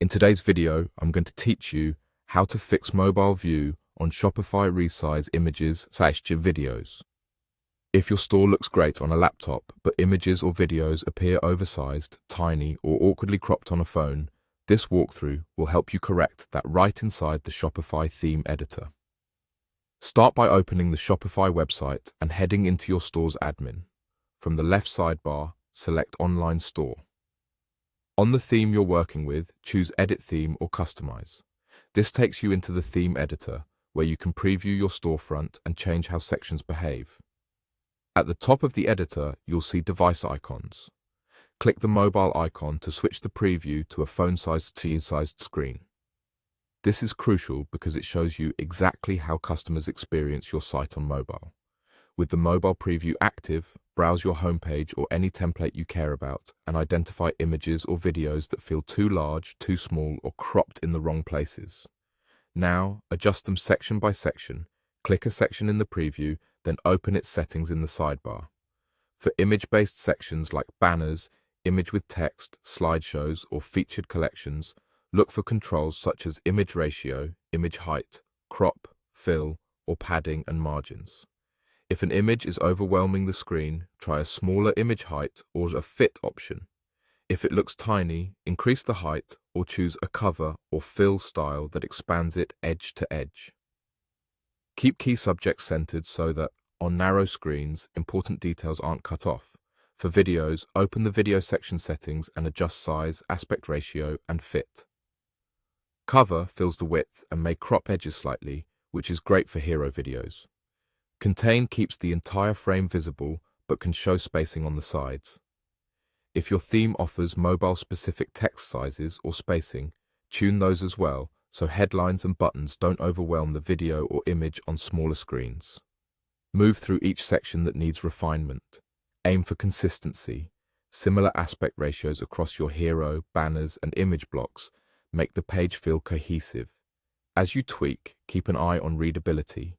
In today's video, I'm going to teach you how to fix mobile view on Shopify resize images/videos. If your store looks great on a laptop, but images or videos appear oversized, tiny, or awkwardly cropped on a phone, this walkthrough will help you correct that right inside the Shopify theme editor. Start by opening the Shopify website and heading into your store's admin. From the left sidebar, select Online Store. On the theme you're working with, choose Edit Theme or Customize. This takes you into the theme editor, where you can preview your storefront and change how sections behave. At the top of the editor, you'll see device icons. Click the mobile icon to switch the preview to a phone-sized TV-sized screen. This is crucial because it shows you exactly how customers experience your site on mobile. With the mobile preview active, browse your homepage or any template you care about and identify images or videos that feel too large, too small, or cropped in the wrong places. Now, adjust them section by section. Click a section in the preview, then open its settings in the sidebar. For image-based sections like banners, image with text, slideshows, or featured collections, look for controls such as image ratio, image height, crop, fill, or padding and margins. If an image is overwhelming the screen, try a smaller image height or a fit option. If it looks tiny, increase the height or choose a cover or fill style that expands it edge to edge. Keep key subjects centered so that, on narrow screens, important details aren't cut off. For videos, open the video section settings and adjust size, aspect ratio, and fit. Cover fills the width and may crop edges slightly, which is great for hero videos. Contain keeps the entire frame visible, but can show spacing on the sides. If your theme offers mobile-specific text sizes or spacing, tune those as well, so headlines and buttons don't overwhelm the video or image on smaller screens. Move through each section that needs refinement. Aim for consistency. Similar aspect ratios across your hero, banners, and image blocks make the page feel cohesive. As you tweak, keep an eye on readability.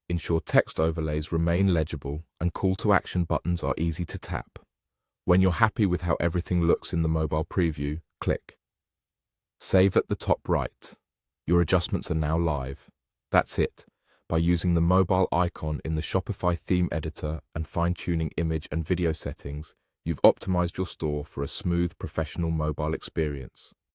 Ensure text overlays remain legible and call-to-action buttons are easy to tap. When you're happy with how everything looks in the mobile preview, click. Save at the top right. Your adjustments are now live. That's it. By using the mobile icon in the Shopify theme editor and fine-tuning image and video settings, you've optimized your store for a smooth, professional mobile experience.